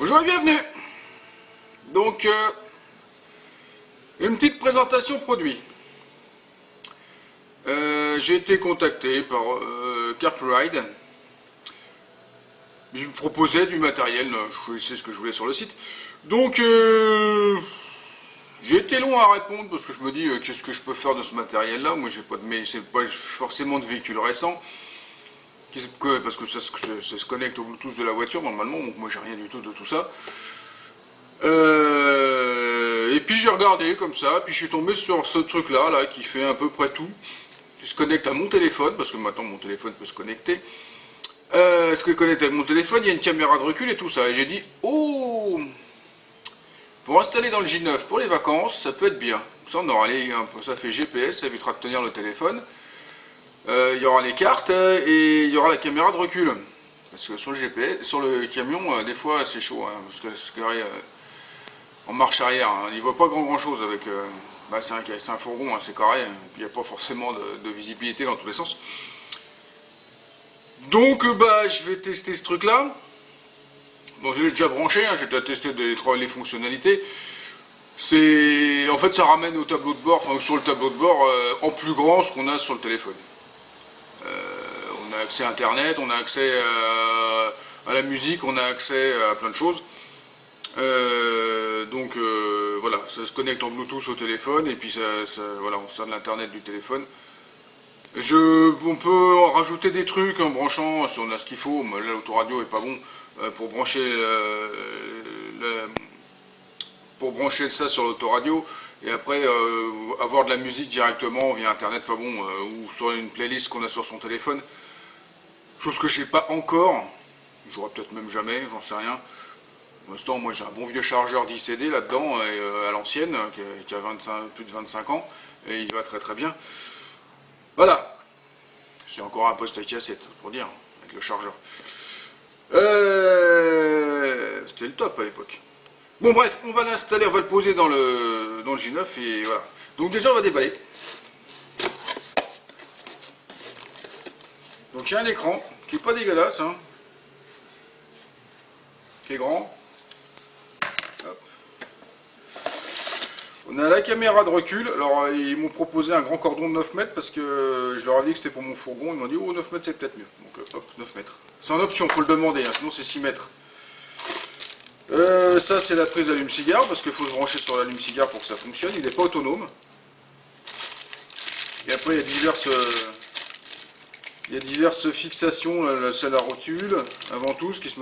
Bonjour et bienvenue. Donc, une petite présentation produit. J'ai été contacté par Carpride. Ils me proposaient du matériel, je choisissais ce que je voulais sur le site. Donc, j'ai été long à répondre parce que je me dis qu'est-ce que je peux faire de ce matériel-là. Moi, j'ai pas de, mais c'est pas forcément de véhicule récent. Parce que ça se connecte au Bluetooth de la voiture normalement, donc moi j'ai rien du tout de tout ça. Et puis j'ai regardé comme ça, puis je suis tombé sur ce truc là qui fait à peu près tout, qui se connecte à mon téléphone, parce que maintenant mon téléphone peut se connecter. Ce qui est connecté avec mon téléphone, il y a une caméra de recul et tout ça, et j'ai dit, oh, pour installer dans le J9 pour les vacances, ça peut être bien. Ça, on aura ça fait GPS, ça évitera de tenir le téléphone. Il y aura les cartes et il y aura la caméra de recul. Parce que sur le GPS, sur le camion, des fois c'est chaud, hein, parce que en marche arrière, hein, il ne voit pas grand chose avec. C'est un fourgon, hein, c'est carré, hein, puis il n'y a pas forcément de visibilité dans tous les sens. Donc je vais tester ce truc là. Donc je l'ai déjà branché, hein, j'ai déjà testé les fonctionnalités. En fait ça ramène au tableau de bord, enfin sur le tableau de bord en plus grand ce qu'on a sur le téléphone. On a accès à internet, on a accès à la musique, on a accès à plein de choses. Voilà, ça se connecte en Bluetooth au téléphone et puis voilà, on sert de l'internet du téléphone. On peut en rajouter des trucs en branchant si on a ce qu'il faut, mais là l'autoradio est pas bon pour brancher ça sur l'autoradio et après avoir de la musique directement via internet, enfin bon, ou sur une playlist qu'on a sur son téléphone. Chose que j'ai pas encore, j'aurai peut-être même jamais, j'en sais rien. Pour l'instant, moi j'ai un bon vieux chargeur 10 CD là-dedans, à l'ancienne, qui a plus de 25 ans, et il va très très bien. Voilà. C'est encore un poste à cassette, pour dire, avec le chargeur. C'était le top à l'époque. Bon bref, on va l'installer, on va le poser dans le J9, et voilà. Donc déjà on va déballer. Donc j'ai un écran qui est pas dégueulasse, hein, qui est grand. Hop. On a la caméra de recul. Alors ils m'ont proposé un grand cordon de 9 mètres parce que je leur ai dit que c'était pour mon fourgon. Ils m'ont dit oh 9 mètres c'est peut-être mieux. Donc hop 9 mètres. C'est en option, faut le demander, hein, sinon c'est 6 mètres. Ça c'est la prise allume-cigare parce qu'il faut se brancher sur l'allume-cigare pour que ça fonctionne. Il n'est pas autonome. Et après il y a diverses fixations, celle à rotule, avant tout, ce qui se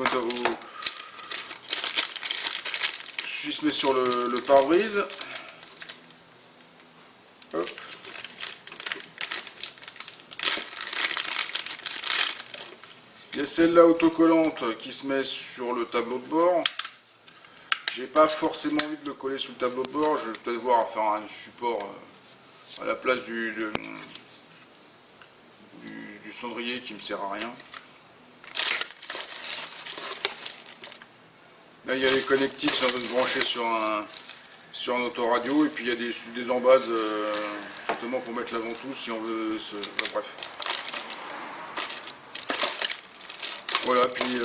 met sur le pare-brise. Hop. Il y a celle-là autocollante qui se met sur le tableau de bord. J'ai pas forcément envie de le coller sur le tableau de bord, je vais peut-être voir à faire un support à la place du cendrier qui me sert à rien. Là il y a les connectiques si on veut se brancher sur un autoradio et puis il y a des embases justement pour mettre la ventouse si on veut bref. Voilà, puis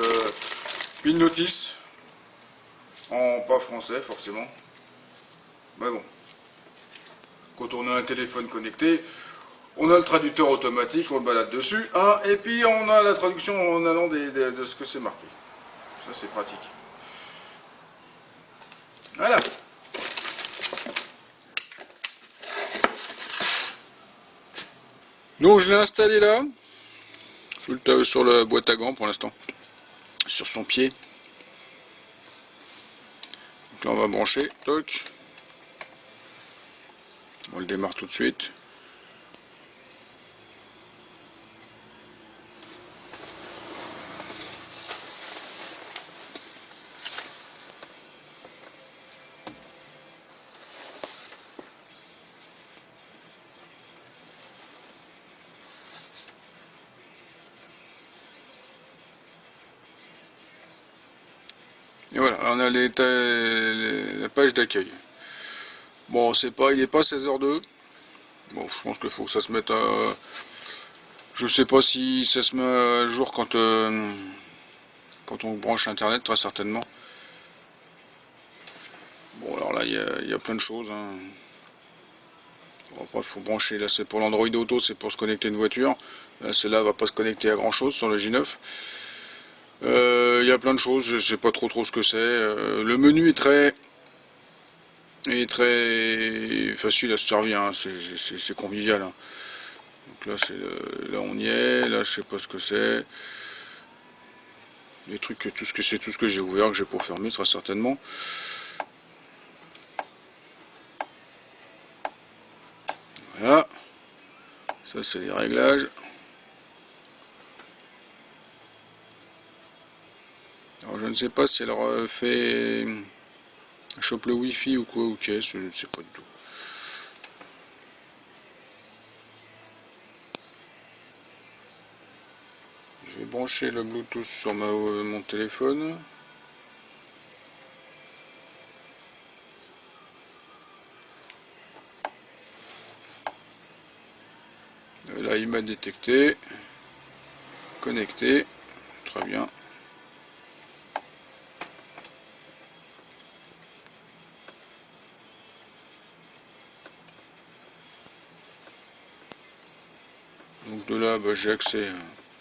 une notice en pas français forcément. Mais bon. Quand on a un téléphone connecté, on a le traducteur automatique, on le balade dessus, hein, et puis on a la traduction en allant de ce que c'est marqué. Ça c'est pratique. Voilà. Donc je l'ai installé là, sur la boîte à gants pour l'instant, sur son pied. Donc là on va brancher, toc. On le démarre tout de suite. Et voilà, on a la page d'accueil. Bon, il n'est pas 16h02. Bon, je pense qu'il faut que ça se mette à... Je sais pas si ça se met à jour quand on branche internet, très certainement. Bon alors là il y a plein de choses, hein. Bon, après il faut brancher, là c'est pour l'Android Auto, c'est pour se connecter à une voiture. Là celle-là va pas se connecter à grand chose sur le J9. Il y a plein de choses, je sais pas trop ce que c'est. Le menu est très facile à se servir, hein. C'est convivial, hein. Donc là là on y est, là je sais pas ce que c'est. Les trucs, tout ce que j'ai ouvert, que j'ai pas fermé très certainement. Voilà, ça c'est les réglages. Alors je ne sais pas si elle fait chope le wifi ou quoi, ok, je ne sais pas du tout. Je vais brancher le Bluetooth sur mon téléphone. Là il m'a détecté, connecté, très bien. Donc de là bah, j'ai accès,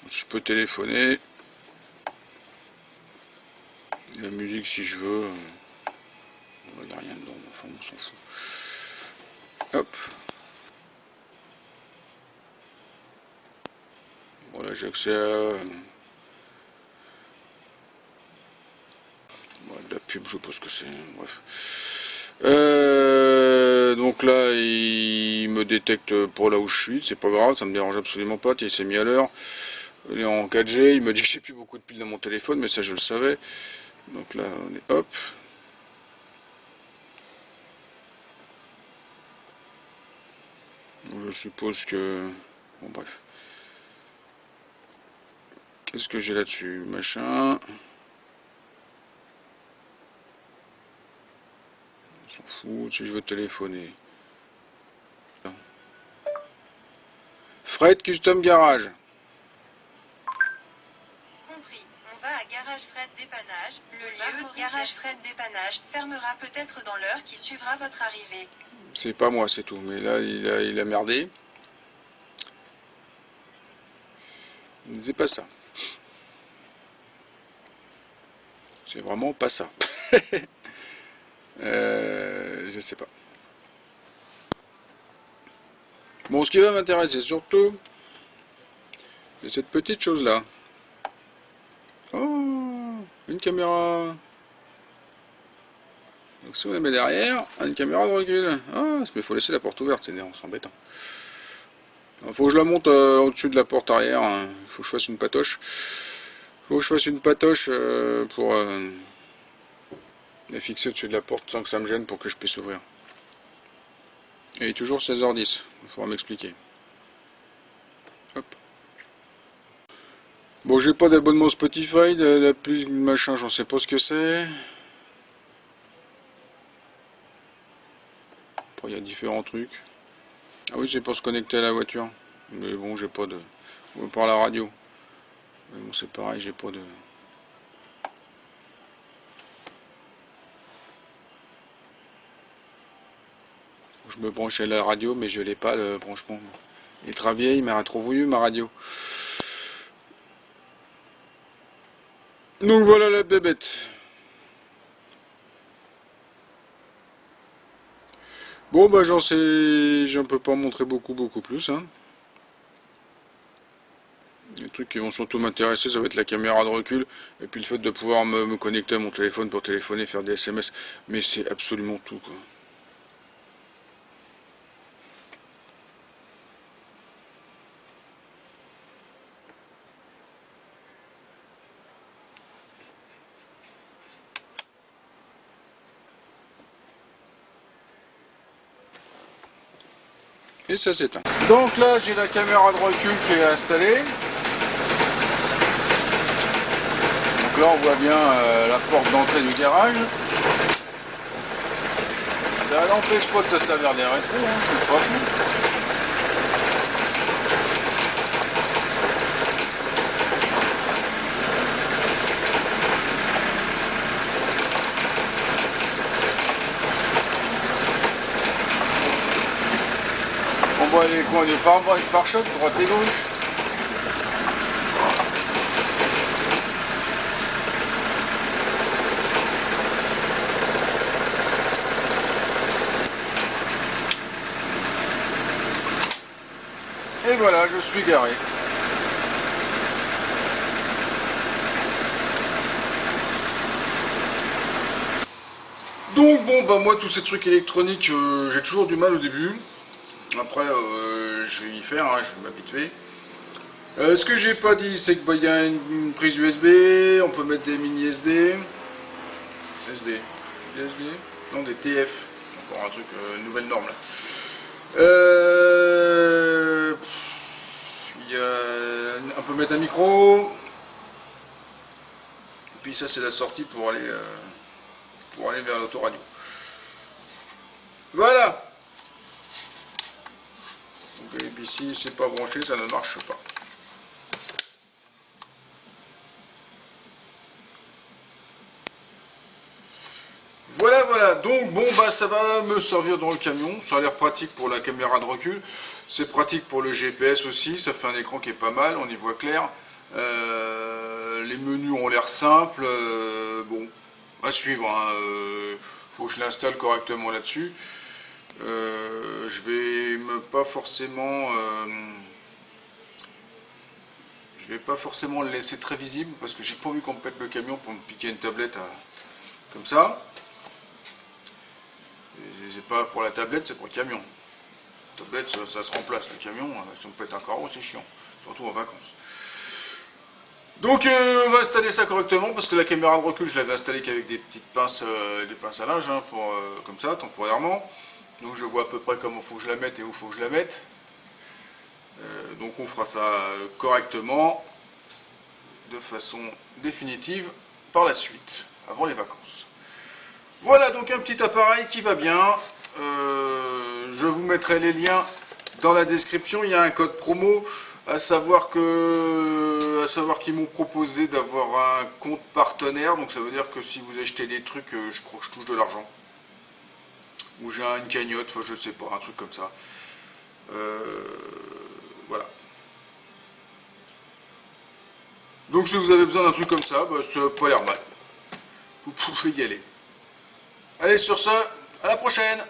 je peux téléphoner, la musique si je veux, il n'y a rien dedans, enfin on s'en fout. Hop. Voilà, j'ai accès à de la pub, je sais pas ce que c'est, bref. Donc là, il me détecte pour là où je suis, c'est pas grave, ça me dérange absolument pas, il s'est mis à l'heure. Il est en 4G, il me dit que j'ai plus beaucoup de piles dans mon téléphone, mais ça je le savais. Donc là, on est hop. Je suppose que... Bon bref. Qu'est-ce que j'ai là-dessus? Machin. On s'en fout, si je veux téléphoner. Fred Custom Garage. Compris. On va à Garage Fred Dépannage. Le lieu Garage Fred Dépannage fermera peut-être dans l'heure qui suivra votre arrivée. C'est pas moi, c'est tout. Mais là, il a merdé. C'est pas ça. C'est vraiment pas ça. Je sais pas. Bon, ce qui va m'intéresser surtout, c'est cette petite chose-là. Oh, une caméra. Donc si on la met derrière, une caméra de recul. Ah, mais il faut laisser la porte ouverte, c'est embêtant. Il faut que je la monte au-dessus de la porte arrière. Il faut que je fasse une patoche. Il faut que je fasse une patoche pour la fixer au-dessus de la porte sans que ça me gêne pour que je puisse ouvrir. Et il est toujours 16h10, il faudra m'expliquer. Hop. Bon, j'ai pas d'abonnement Spotify, la plus machin, j'en sais pas ce que c'est. Après, il y a différents trucs. Ah oui, c'est pour se connecter à la voiture. Mais bon, j'ai pas de... Ou par la radio. Mais bon, c'est pareil, j'ai pas de... Je me branche à la radio, mais je l'ai pas, le branchement. Il est très vieille, il m'a trop voulu, ma radio. Donc voilà la bébête. Bon bah j'en peux pas montrer beaucoup plus, hein. Les trucs qui vont surtout m'intéresser, ça va être la caméra de recul et puis le fait de pouvoir me connecter à mon téléphone pour téléphoner, faire des SMS, mais c'est absolument tout quoi. Et ça s'éteint. Donc là j'ai la caméra de recul qui est installée. Donc là on voit bien la porte d'entrée du garage. Ça n'empêche pas de se servir des rétros, hein, c'est pas fou. voit les coins des pare-chocs, droite et gauche. Et voilà, je suis garé. Donc bon, bah moi tous ces trucs électroniques, j'ai toujours du mal au début. Après, je vais y faire, hein, je vais m'habituer. Ce que j'ai pas dit, c'est que bah, y a une prise USB, on peut mettre des mini SD. SD. Des SD. Non, des TF. Encore un truc, nouvelle norme là. On peut mettre un micro. Et puis ça, c'est la sortie pour aller vers l'autoradio. Voilà. Donc, et puis si c'est pas branché, ça ne marche pas. Voilà, voilà, donc bon bah ça va me servir dans le camion, ça a l'air pratique pour la caméra de recul, c'est pratique pour le GPS aussi, ça fait un écran qui est pas mal, on y voit clair, les menus ont l'air simples, bon, à suivre, hein, faut que je l'installe correctement là-dessus, je vais pas forcément le laisser très visible parce que j'ai pas envie qu'on me pète le camion pour me piquer une tablette comme ça. C'est pas pour la tablette, c'est pour le camion. La tablette, ça se remplace. Le camion, si on pète un carreau, c'est chiant. Surtout en vacances. Donc, on va installer ça correctement parce que la caméra de recul, je l'avais installée qu'avec des petites pinces, des pinces à linge, hein, comme ça, temporairement. Donc, je vois à peu près comment il faut que je la mette et où il faut que je la mette. Donc, on fera ça correctement, de façon définitive, par la suite, avant les vacances. Voilà donc un petit appareil qui va bien, je vous mettrai les liens dans la description, il y a un code promo, à savoir qu'ils m'ont proposé d'avoir un compte partenaire, donc ça veut dire que si vous achetez des trucs, je crois que je touche de l'argent, ou j'ai une cagnotte, enfin je sais pas, un truc comme ça, voilà. Donc si vous avez besoin d'un truc comme ça, bah, ça n'a pas l'air mal, vous pouvez y aller. Allez, sur ça, à la prochaine!